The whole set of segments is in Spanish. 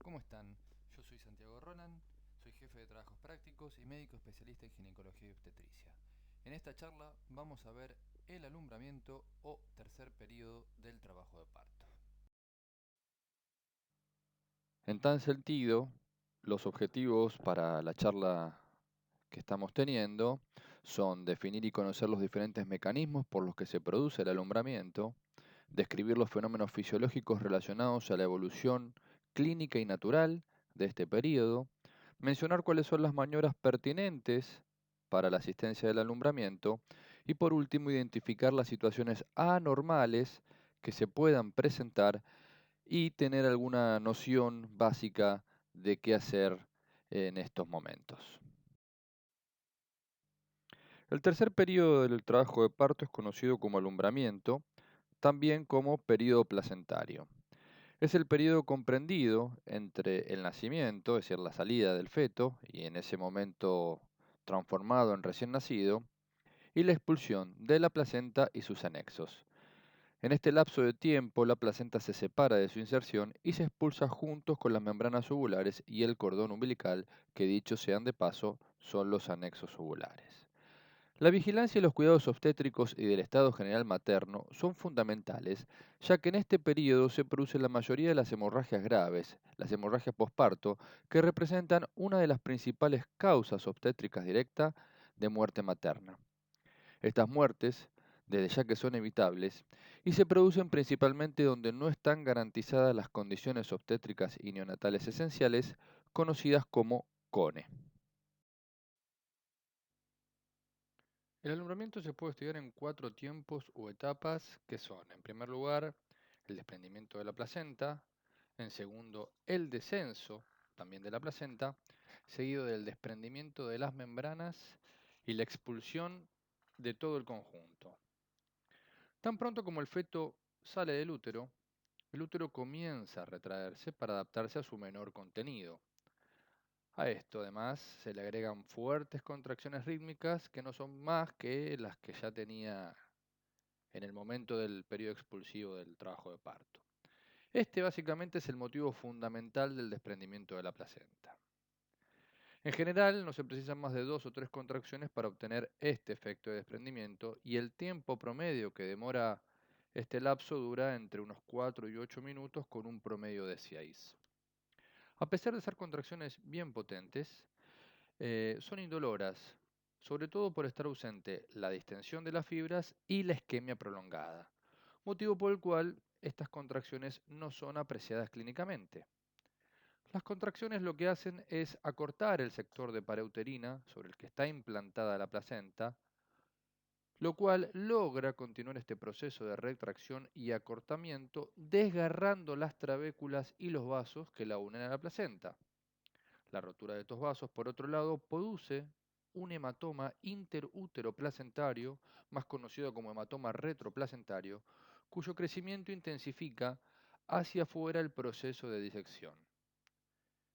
¿Cómo están? Yo soy Santiago Roland, soy jefe de trabajos prácticos y médico especialista en ginecología y obstetricia. En esta charla vamos a ver el alumbramiento o tercer periodo del trabajo de parto. En tal sentido, los objetivos para la charla que estamos teniendo son definir y conocer los diferentes mecanismos por los que se produce el alumbramiento, describir los fenómenos fisiológicos relacionados a la evolución clínica y natural de este periodo, mencionar cuáles son las maniobras pertinentes para la asistencia del alumbramiento y por último identificar las situaciones anormales que se puedan presentar y tener alguna noción básica de qué hacer en estos momentos. El tercer periodo del trabajo de parto es conocido como alumbramiento, también como periodo placentario. Es el periodo comprendido entre el nacimiento, es decir, la salida del feto, y en ese momento transformado en recién nacido, y la expulsión de la placenta y sus anexos. En este lapso de tiempo, la placenta se separa de su inserción y se expulsa juntos con las membranas ovulares y el cordón umbilical, que dicho sean de paso, son los anexos ovulares. La vigilancia y los cuidados obstétricos y del estado general materno son fundamentales, ya que en este periodo se producen la mayoría de las hemorragias graves, las hemorragias posparto, que representan una de las principales causas obstétricas directas de muerte materna. Estas muertes, desde ya que son evitables, y se producen principalmente donde no están garantizadas las condiciones obstétricas y neonatales esenciales, conocidas como CONE. El alumbramiento se puede estudiar en 4 tiempos o etapas que son, en primer lugar, el desprendimiento de la placenta, en segundo, el descenso también de la placenta, seguido del desprendimiento de las membranas y la expulsión de todo el conjunto. Tan pronto como el feto sale del útero, el útero comienza a retraerse para adaptarse a su menor contenido. A esto, además, se le agregan fuertes contracciones rítmicas que no son más que las que ya tenía en el momento del periodo expulsivo del trabajo de parto. Este básicamente es el motivo fundamental del desprendimiento de la placenta. En general, no se precisan más de 2 o 3 contracciones para obtener este efecto de desprendimiento y el tiempo promedio que demora este lapso dura entre unos 4 y 8 minutos con un promedio de 6. A pesar de ser contracciones bien potentes, son indoloras, sobre todo por estar ausente la distensión de las fibras y la isquemia prolongada, motivo por el cual estas contracciones no son apreciadas clínicamente. Las contracciones lo que hacen es acortar el sector de pared uterina sobre el que está implantada la placenta, lo cual logra continuar este proceso de retracción y acortamiento desgarrando las trabéculas y los vasos que la unen a la placenta. La rotura de estos vasos, por otro lado, produce un hematoma interútero placentario, más conocido como hematoma retroplacentario, cuyo crecimiento intensifica hacia afuera el proceso de disección.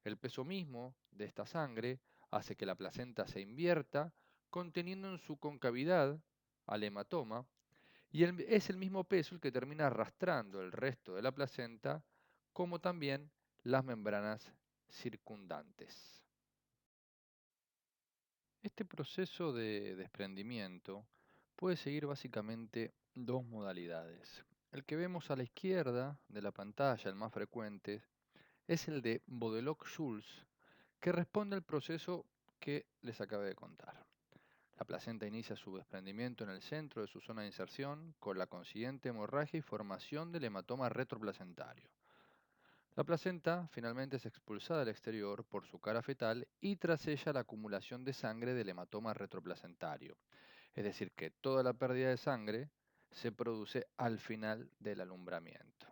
El peso mismo de esta sangre hace que la placenta se invierta, conteniendo en su concavidad al hematoma, y es el mismo peso el que termina arrastrando el resto de la placenta, como también las membranas circundantes. Este proceso de desprendimiento puede seguir básicamente dos modalidades. El que vemos a la izquierda de la pantalla, el más frecuente, es el de Bodelock-Schulz, que responde al proceso que les acabé de contar. La placenta inicia su desprendimiento en el centro de su zona de inserción, con la consiguiente hemorragia y formación del hematoma retroplacentario. La placenta finalmente es expulsada al exterior por su cara fetal y tras ella la acumulación de sangre del hematoma retroplacentario. Es decir, que toda la pérdida de sangre se produce al final del alumbramiento.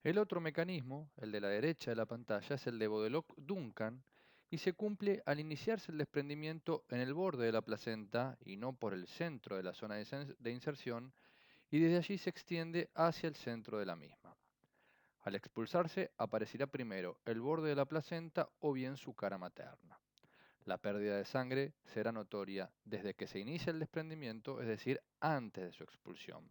El otro mecanismo, el de la derecha de la pantalla, es el de Bodelock-Duncan y se cumple al iniciarse el desprendimiento en el borde de la placenta y no por el centro de la zona de inserción y desde allí se extiende hacia el centro de la misma. Al expulsarse aparecerá primero el borde de la placenta o bien su cara materna. La pérdida de sangre será notoria desde que se inicia el desprendimiento, es decir, antes de su expulsión.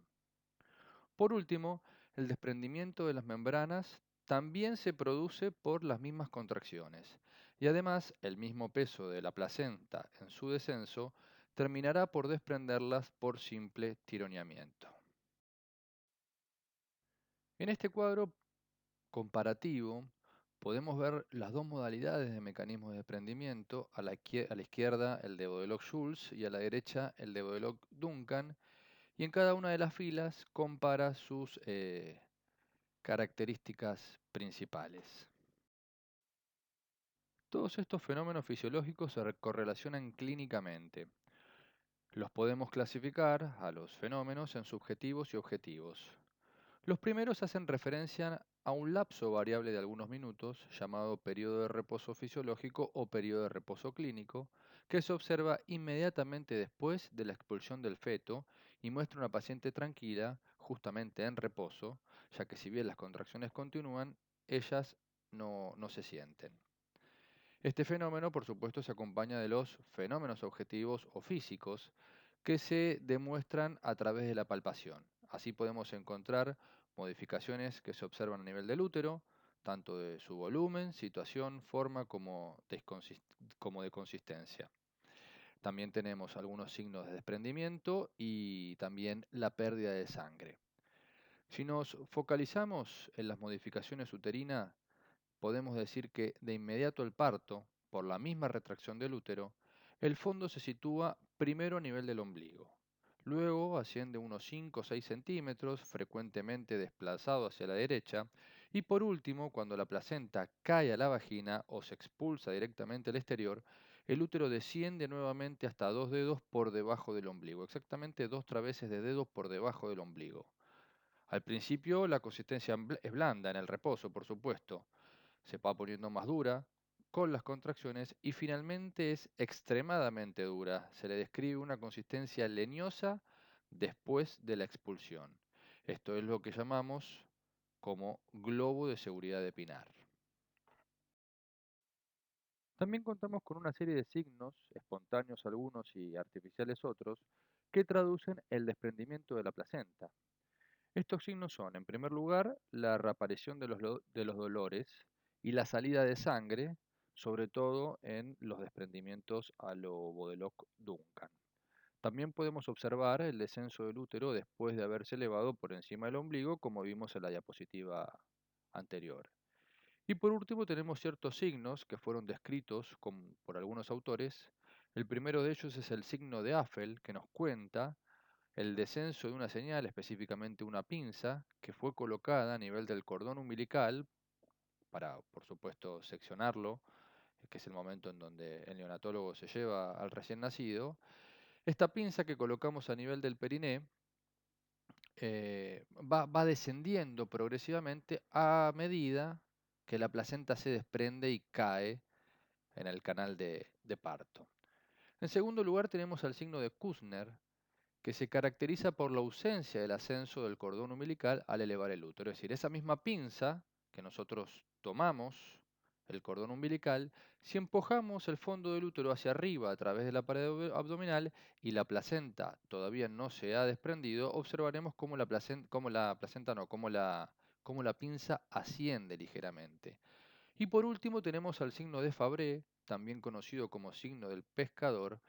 Por último, el desprendimiento de las membranas también se produce por las mismas contracciones. Y además, el mismo peso de la placenta en su descenso terminará por desprenderlas por simple tironeamiento. En este cuadro comparativo podemos ver las dos modalidades de mecanismos de desprendimiento, a la izquierda el de Bodelock-Schulz y a la derecha el de Bodelock-Duncan, y en cada una de las filas compara sus características principales. Todos estos fenómenos fisiológicos se correlacionan clínicamente. Los podemos clasificar a los fenómenos en subjetivos y objetivos. Los primeros hacen referencia a un lapso variable de algunos minutos, llamado periodo de reposo fisiológico o periodo de reposo clínico, que se observa inmediatamente después de la expulsión del feto y muestra una paciente tranquila, justamente en reposo, ya que si bien las contracciones continúan, ellas no se sienten. Este fenómeno, por supuesto, se acompaña de los fenómenos objetivos o físicos que se demuestran a través de la palpación. Así podemos encontrar modificaciones que se observan a nivel del útero, tanto de su volumen, situación, forma como de consistencia. También tenemos algunos signos de desprendimiento y también la pérdida de sangre. Si nos focalizamos en las modificaciones uterinas, podemos decir que de inmediato al parto, por la misma retracción del útero, el fondo se sitúa primero a nivel del ombligo. Luego asciende unos 5 o 6 centímetros, frecuentemente desplazado hacia la derecha, y por último, cuando la placenta cae a la vagina o se expulsa directamente al exterior, el útero desciende nuevamente hasta 2 dedos por debajo del ombligo, exactamente 2 traveses de dedo por debajo del ombligo. Al principio la consistencia es blanda en el reposo, por supuesto, se va poniendo más dura con las contracciones y finalmente es extremadamente dura. Se le describe una consistencia leñosa después de la expulsión. Esto es lo que llamamos como globo de seguridad de Pinar. También contamos con una serie de signos, espontáneos algunos y artificiales otros, que traducen el desprendimiento de la placenta. Estos signos son, en primer lugar, la reaparición de los dolores y la salida de sangre, sobre todo en los desprendimientos a lo Bodelock-Duncan. También podemos observar el descenso del útero después de haberse elevado por encima del ombligo, como vimos en la diapositiva anterior. Y por último tenemos ciertos signos que fueron descritos por algunos autores. El primero de ellos es el signo de Affel, que nos cuenta el descenso de una señal, específicamente una pinza, que fue colocada a nivel del cordón umbilical para, por supuesto, seccionarlo, que es el momento en donde el neonatólogo se lleva al recién nacido. Esta pinza que colocamos a nivel del periné va descendiendo progresivamente a medida que la placenta se desprende y cae en el canal de parto. En segundo lugar tenemos al signo de Kussner, que se caracteriza por la ausencia del ascenso del cordón umbilical al elevar el útero. Es decir, esa misma pinza que nosotros tomamos, el cordón umbilical, si empujamos el fondo del útero hacia arriba a través de la pared abdominal y la placenta todavía no se ha desprendido, observaremos cómo la pinza asciende ligeramente. Y por último tenemos al signo de Fabry, también conocido como signo del pescador,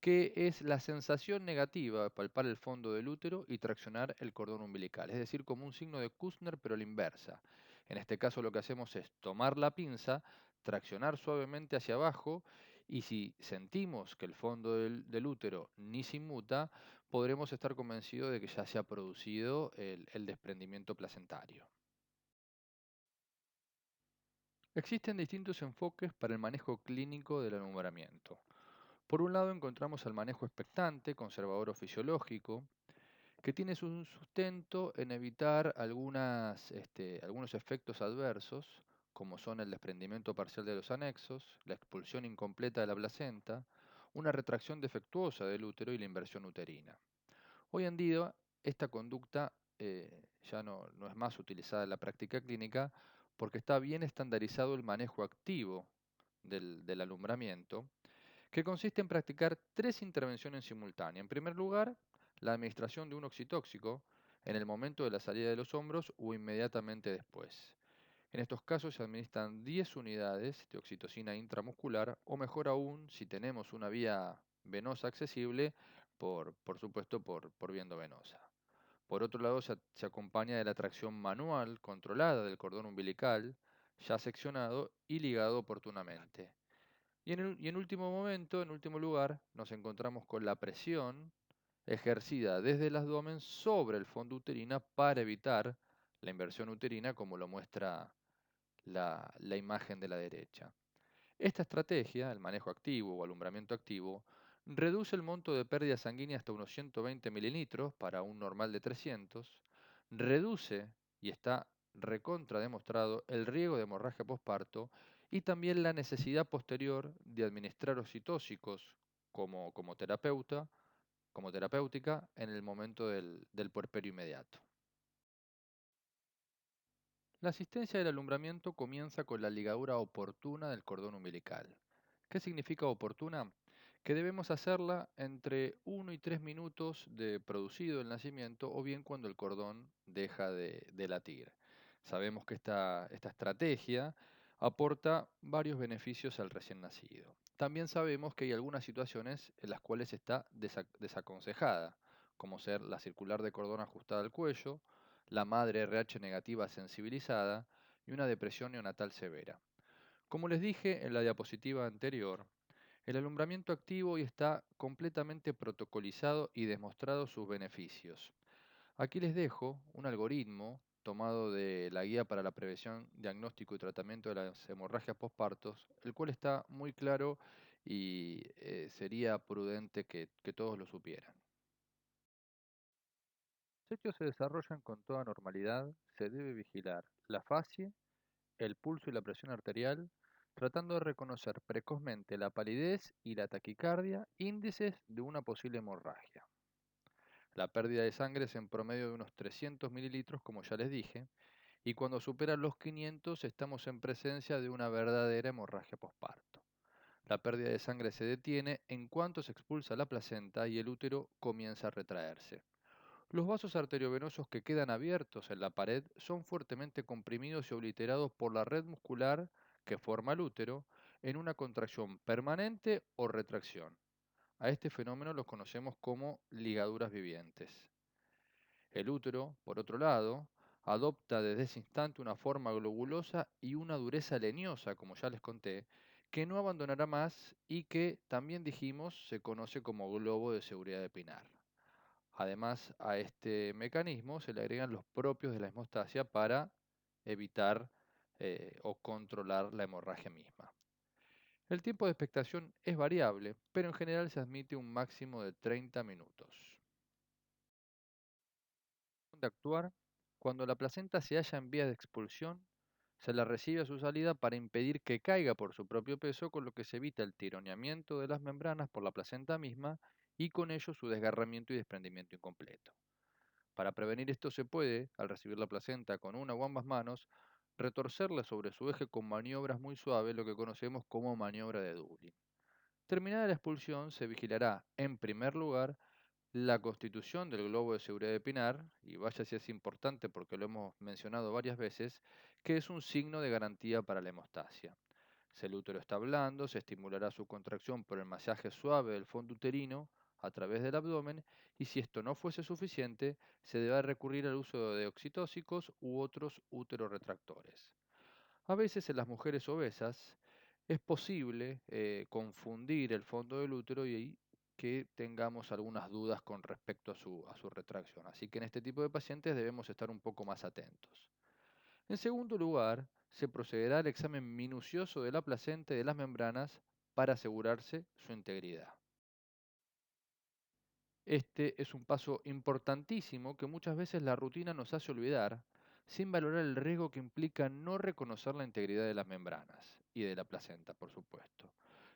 que es la sensación negativa de palpar el fondo del útero y traccionar el cordón umbilical, es decir, como un signo de Kussner pero a la inversa. En este caso lo que hacemos es tomar la pinza, traccionar suavemente hacia abajo y si sentimos que el fondo del útero ni se inmuta, podremos estar convencidos de que ya se ha producido el desprendimiento placentario. Existen distintos enfoques para el manejo clínico del alumbramiento. Por un lado encontramos al manejo expectante, conservador o fisiológico, que tiene su sustento en evitar algunos efectos adversos, como son el desprendimiento parcial de los anexos, la expulsión incompleta de la placenta, una retracción defectuosa del útero y la inversión uterina. Hoy en día, esta conducta ya no es más utilizada en la práctica clínica porque está bien estandarizado el manejo activo del alumbramiento, que consiste en practicar 3 intervenciones simultáneas. En primer lugar, la administración de un oxitóxico en el momento de la salida de los hombros o inmediatamente después. En estos casos se administran 10 unidades de oxitocina intramuscular o mejor aún, si tenemos una vía venosa accesible, por supuesto por vía endovenosa. Por otro lado, se acompaña de la tracción manual controlada del cordón umbilical, ya seccionado y ligado oportunamente. Y en último momento, en último lugar, nos encontramos con la presión ejercida desde el abdomen sobre el fondo uterina para evitar la inversión uterina, como lo muestra la imagen de la derecha. Esta estrategia, el manejo activo o alumbramiento activo, reduce el monto de pérdida sanguínea hasta unos 120 mililitros para un normal de 300, reduce, y está recontra demostrado, el riesgo de hemorragia posparto y también la necesidad posterior de administrar oxitóxicos como terapeuta, como terapéutica en el momento del puerperio inmediato. La asistencia del alumbramiento comienza con la ligadura oportuna del cordón umbilical. ¿Qué significa oportuna? Que debemos hacerla entre 1 y 3 minutos de producido el nacimiento o bien cuando el cordón deja de latir. Sabemos que esta estrategia aporta varios beneficios al recién nacido. También sabemos que hay algunas situaciones en las cuales está desaconsejada, como ser la circular de cordón ajustada al cuello, la madre RH negativa sensibilizada y una depresión neonatal severa. Como les dije en la diapositiva anterior, el alumbramiento activo ya está completamente protocolizado y demostrado sus beneficios. Aquí les dejo un algoritmo tomado de la Guía para la Prevención, Diagnóstico y Tratamiento de las Hemorragias Postpartos, el cual está muy claro y sería prudente que todos lo supieran. Los hechos se desarrollan con toda normalidad, se debe vigilar la fase, el pulso y la presión arterial, tratando de reconocer precozmente la palidez y la taquicardia, índices de una posible hemorragia. La pérdida de sangre es en promedio de unos 300 mililitros, como ya les dije, y cuando supera los 500 estamos en presencia de una verdadera hemorragia posparto. La pérdida de sangre se detiene en cuanto se expulsa la placenta y el útero comienza a retraerse. Los vasos arteriovenosos que quedan abiertos en la pared son fuertemente comprimidos y obliterados por la red muscular que forma el útero en una contracción permanente o retracción. A este fenómeno lo conocemos como ligaduras vivientes. El útero, por otro lado, adopta desde ese instante una forma globulosa y una dureza leñosa, como ya les conté, que no abandonará más y que también dijimos se conoce como globo de seguridad de Pinar. Además, a este mecanismo se le agregan los propios de la hemostasia para evitar o controlar la hemorragia misma. El tiempo de expectación es variable, pero en general se admite un máximo de 30 minutos. De actuar, cuando la placenta se halla en vía de expulsión, se la recibe a su salida para impedir que caiga por su propio peso, con lo que se evita el tironeamiento de las membranas por la placenta misma y con ello su desgarramiento y desprendimiento incompleto. Para prevenir esto se puede, al recibir la placenta con una o ambas manos, retorcerla sobre su eje con maniobras muy suaves, lo que conocemos como maniobra de Dublin. Terminada la expulsión, se vigilará, en primer lugar, la constitución del globo de seguridad de Pinar, y vaya si es importante porque lo hemos mencionado varias veces, que es un signo de garantía para la hemostasia. Si el útero está blando, se estimulará su contracción por el masaje suave del fondo uterino a través del abdomen, y si esto no fuese suficiente, se debe recurrir al uso de oxitóxicos u otros úteroretractores. A veces en las mujeres obesas es posible confundir el fondo del útero y que tengamos algunas dudas con respecto a su retracción. Así que en este tipo de pacientes debemos estar un poco más atentos. En segundo lugar, se procederá al examen minucioso de la placenta y de las membranas para asegurarse su integridad. Este es un paso importantísimo que muchas veces la rutina nos hace olvidar, sin valorar el riesgo que implica no reconocer la integridad de las membranas y de la placenta, por supuesto.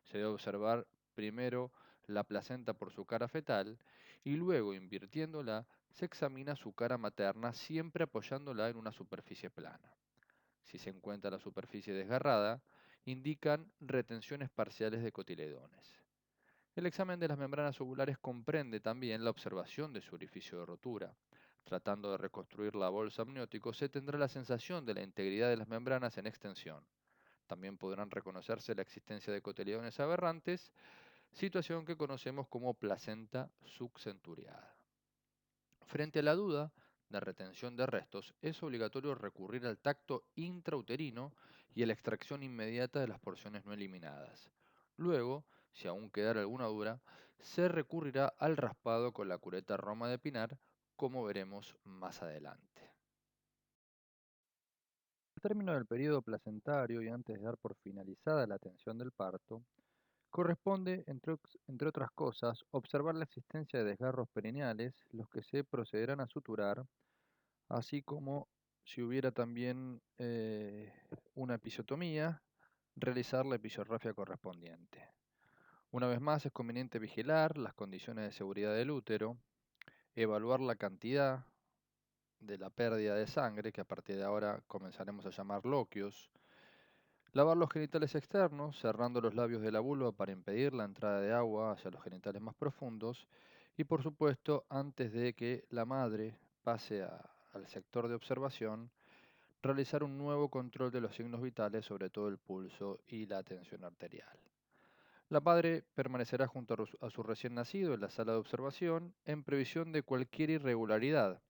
Se debe observar primero la placenta por su cara fetal y luego, invirtiéndola, se examina su cara materna, siempre apoyándola en una superficie plana. Si se encuentra la superficie desgarrada, indican retenciones parciales de cotiledones. El examen de las membranas ovulares comprende también la observación de su orificio de rotura. Tratando de reconstruir la bolsa amniótico, se tendrá la sensación de la integridad de las membranas en extensión. También podrán reconocerse la existencia de cotiledones aberrantes, situación que conocemos como placenta subcenturiada. Frente a la duda de retención de restos, es obligatorio recurrir al tacto intrauterino y a la extracción inmediata de las porciones no eliminadas. Luego, si aún quedara alguna duda, se recurrirá al raspado con la cureta Roma de Pinar, como veremos más adelante. Al término del periodo placentario y antes de dar por finalizada la atención del parto, corresponde, entre otras cosas, observar la existencia de desgarros perineales, los que se procederán a suturar, así como si hubiera también una episiotomía, realizar la episorrafia correspondiente. Una vez más, es conveniente vigilar las condiciones de seguridad del útero, evaluar la cantidad de la pérdida de sangre, que a partir de ahora comenzaremos a llamar loquios, lavar los genitales externos, cerrando los labios de la vulva para impedir la entrada de agua hacia los genitales más profundos, y por supuesto, antes de que la madre pase al sector de observación, realizar un nuevo control de los signos vitales, sobre todo el pulso y la tensión arterial. La madre permanecerá junto a su recién nacido en la sala de observación en previsión de cualquier irregularidad.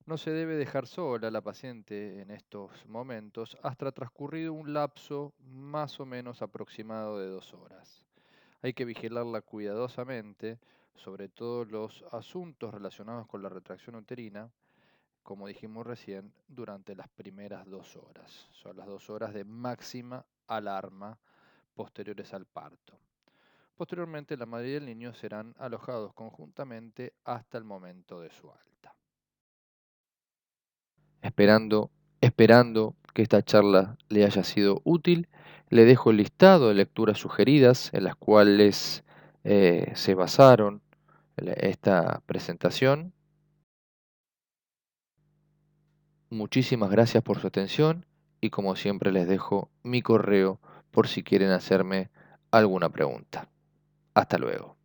No se debe dejar sola a la paciente en estos momentos hasta transcurrido un lapso más o menos aproximado de 2 horas. Hay que vigilarla cuidadosamente, sobre todo los asuntos relacionados con la retracción uterina, como dijimos recién, durante las primeras 2 horas. Son las 2 horas de máxima alarma posteriores al parto. Posteriormente, la madre y el niño serán alojados conjuntamente hasta el momento de su alta. Esperando que esta charla le haya sido útil, le dejo el listado de lecturas sugeridas en las cuales se basaron esta presentación. Muchísimas gracias por su atención y como siempre les dejo mi correo por si quieren hacerme alguna pregunta. Hasta luego.